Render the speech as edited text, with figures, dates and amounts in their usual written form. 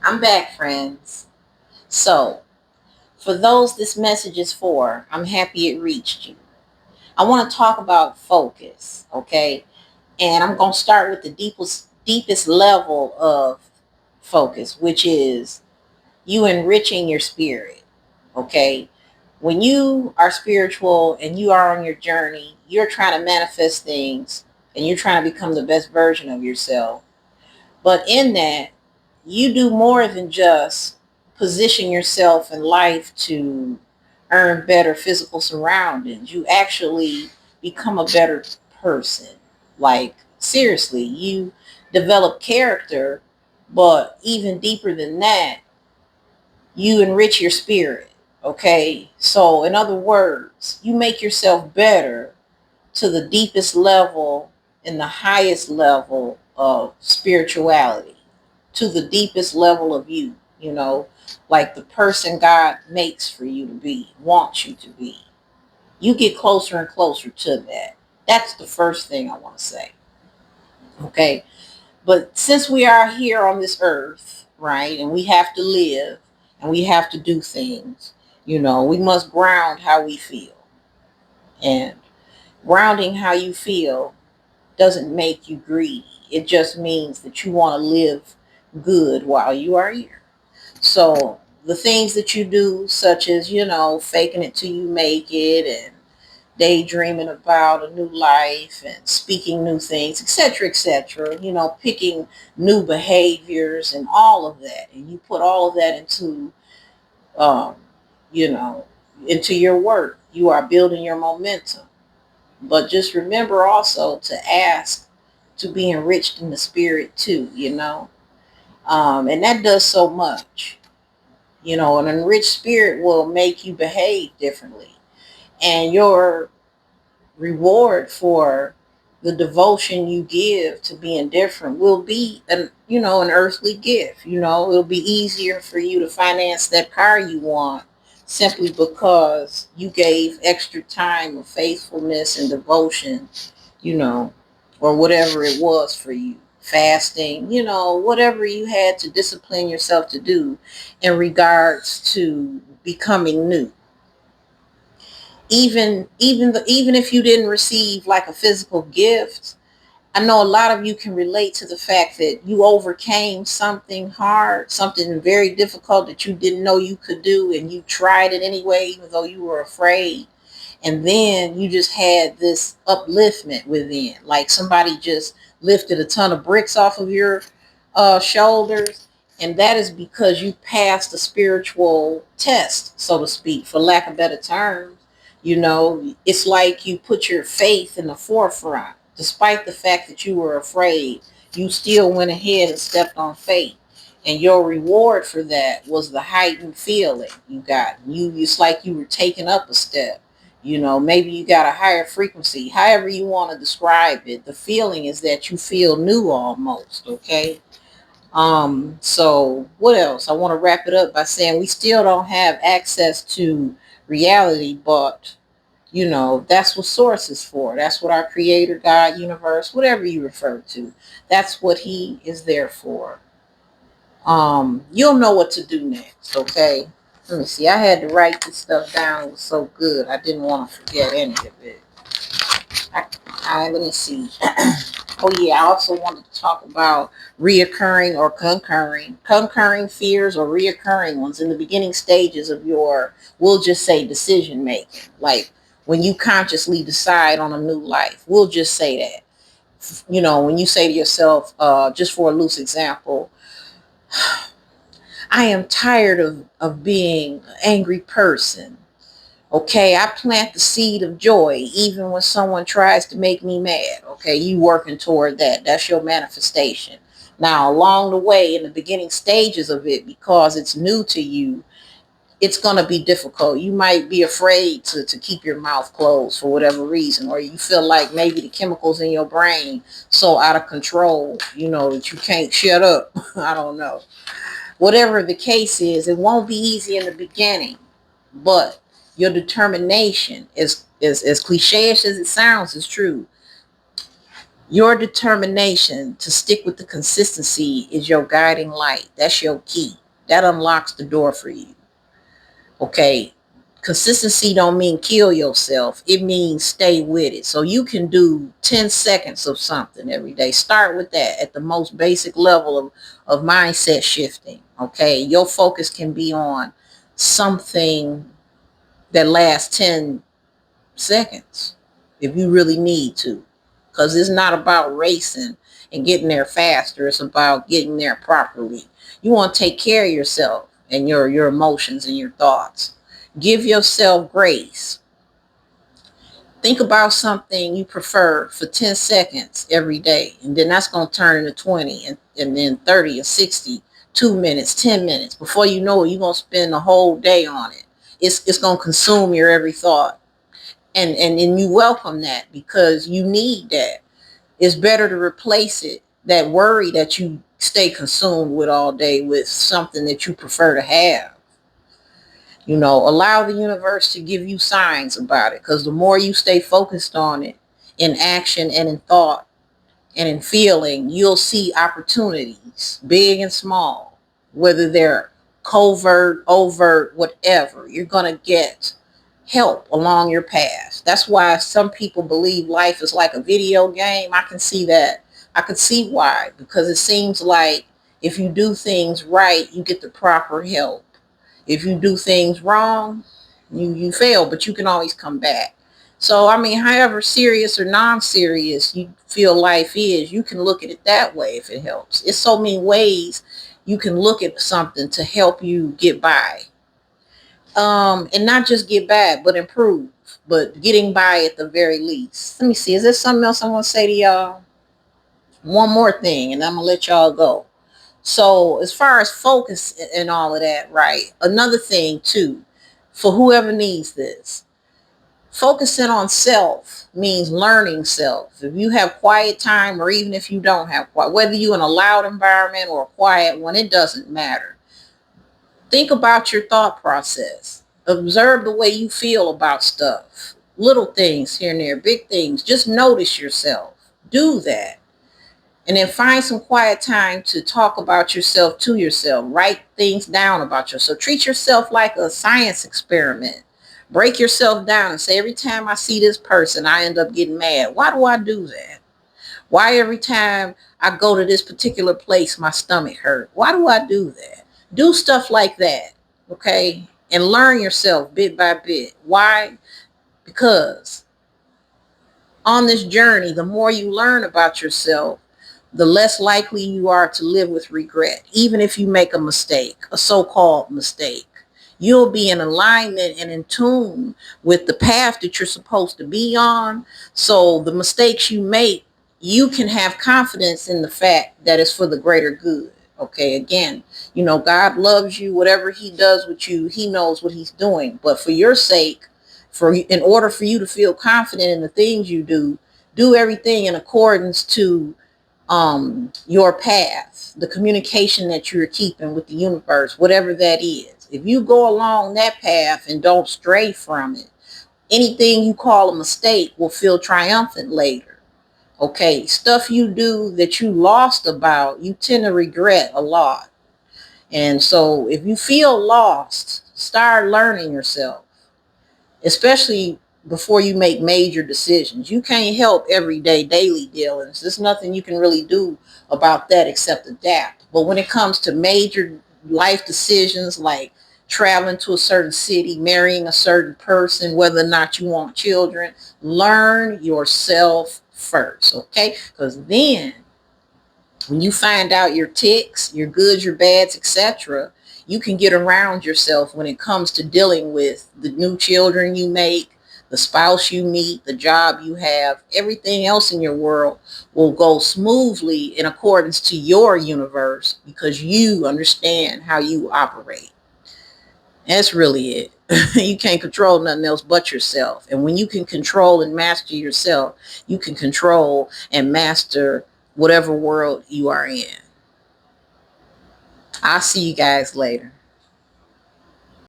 I'm back, friends. So, for those this message is for, I'm happy it reached you. I want to talk about focus, okay? And I'm going to start with the deepest level of focus, which is you enriching your spirit, okay? When you are spiritual and you are on your journey, you're trying to manifest things and you're trying to become the best version of yourself. But in that, you do more than just position yourself in life to earn better physical surroundings. You actually become a better person. Like, seriously, you develop character, but even deeper than that, you enrich your spirit. Okay? So, in other words, you make yourself better to the deepest level and the highest level of spirituality, to the deepest level of you, like the person God makes for you to be, wants you to be. You get closer and closer to that. That's the first thing I want to say. Okay. But since we are here on this earth, right, and we have to live and we have to do things, we must ground how we feel. And grounding how you feel doesn't make you greedy. It just means that you want to live good while you are here. So the things that you do, such as, faking it till you make it and daydreaming about a new life and speaking new things, etc., picking new behaviors and all of that. And you put all of that um, you know, into your work. You are building your momentum. But just remember also to ask to be enriched in the spirit too. And that does so much. An enriched spirit will make you behave differently. And your reward for the devotion you give to being different will be an earthly gift. It'll be easier for you to finance that car you want simply because you gave extra time of faithfulness and devotion, you know, or whatever it was for you. Fasting, whatever you had to discipline yourself to do in regards to becoming new. Even if you didn't receive like a physical gift, I know a lot of you can relate to the fact that you overcame something hard, something very difficult that you didn't know you could do, and you tried it anyway, even though you were afraid. And then you just had this upliftment within, like somebody just lifted a ton of bricks off of your shoulders. And that is because you passed a spiritual test, so to speak, for lack of better terms. It's like you put your faith in the forefront. Despite the fact that you were afraid, you still went ahead and stepped on faith. And your reward for that was the heightened feeling you got. It's like you were taking up a step. Maybe you got a higher frequency. However you want to describe it, the feeling is that you feel new almost, okay? So what else? I want to wrap it up by saying we still don't have access to reality, but that's what source is for. That's what our creator, God, universe, whatever you refer to, that's what he is there for. You'll know what to do next, okay? Let me see. I had to write this stuff down. It was so good. I didn't want to forget any of it. Let me see. Oh yeah, I also wanted to talk about reoccurring or concurring fears or reoccurring ones in the beginning stages of your, we'll just say, decision making. Like when you consciously decide on a new life, we'll just say that. When you say to yourself, just for a loose example, I am tired of being an angry person. Okay, I plant the seed of joy even when someone tries to make me mad. Okay, you working toward that. That's your manifestation. Now, along the way, in the beginning stages of it, because it's new to you, it's going to be difficult. You might be afraid to keep your mouth closed for whatever reason, or you feel like maybe the chemicals in your brain so out of control, that you can't shut up. I don't know. Whatever the case is, it won't be easy in the beginning, but your determination is as cliche as it sounds is true. Your determination to stick with the consistency is your guiding light. That's your key. That unlocks the door for you. Okay. Consistency don't mean kill yourself. It means stay with it. So you can do 10 seconds of something every day. Start with that at the most basic level of mindset shifting. Okay. Your focus can be on something that lasts 10 seconds if you really need to. Because it's not about racing and getting there faster. It's about getting there properly. You want to take care of yourself and your emotions and your thoughts. Give yourself grace. Think about something you prefer for 10 seconds every day. And then that's going to turn into 20 and then 30 or 60, 2 minutes, 10 minutes. Before you know it, you're going to spend the whole day on it. It's going to consume your every thought. And you welcome that because you need that. It's better to replace it, that worry that you stay consumed with all day, with something that you prefer to have. Allow the universe to give you signs about it, because the more you stay focused on it in action and in thought and in feeling, you'll see opportunities, big and small, whether they're covert, overt, whatever. You're going to get help along your path. That's why some people believe life is like a video game. I can see that. I can see why, because it seems like if you do things right, you get the proper help. If you do things wrong, you fail, but you can always come back. So, I mean, however serious or non-serious you feel life is, you can look at it that way if it helps. It's so many ways you can look at something to help you get by. And not just get by, but improve. But getting by at the very least. Let me see. Is there something else I want to say to y'all? One more thing, and I'm going to let y'all go. So as far as focus and all of that, right? Another thing too, for whoever needs this, focusing on self means learning self. If you have quiet time, or even if you don't have quiet, whether you're in a loud environment or a quiet one, it doesn't matter. Think about your thought process. Observe the way you feel about stuff. Little things here and there, big things. Just notice yourself. Do that. And then find some quiet time to talk about yourself to yourself. Write things down about yourself. Treat yourself like a science experiment. Break yourself down and say, every time I see this person, I end up getting mad. Why do I do that? Why every time I go to this particular place, my stomach hurt? Why do I do that? Do stuff like that, okay? And learn yourself bit by bit. Why? Because on this journey, the more you learn about yourself, the less likely you are to live with regret. Even if you make a mistake, a so-called mistake, you'll be in alignment and in tune with the path that you're supposed to be on. So the mistakes you make, you can have confidence in the fact that it's for the greater good. Okay, again, God loves you. Whatever he does with you, he knows what he's doing. But for your sake, in order for you to feel confident in the things you do everything in accordance to your path, the communication that you're keeping with the universe, whatever that is. If you go along that path and don't stray from it, anything you call a mistake will feel triumphant later. Okay, stuff you do that you lost about, you tend to regret a lot. And so if you feel lost, start learning yourself, especially before you make major decisions. You can't help everyday daily dealings. There's nothing you can really do about that except adapt. But when it comes to major life decisions like traveling to a certain city, marrying a certain person, whether or not you want children, learn yourself first, okay? Because then when you find out your ticks, your goods, your bads, etc., you can get around yourself when it comes to dealing with the new children you make, the spouse you meet, the job you have. Everything else in your world will go smoothly in accordance to your universe because you understand how you operate. That's really it. You can't control nothing else but yourself. And when you can control and master yourself, you can control and master whatever world you are in. I'll see you guys later.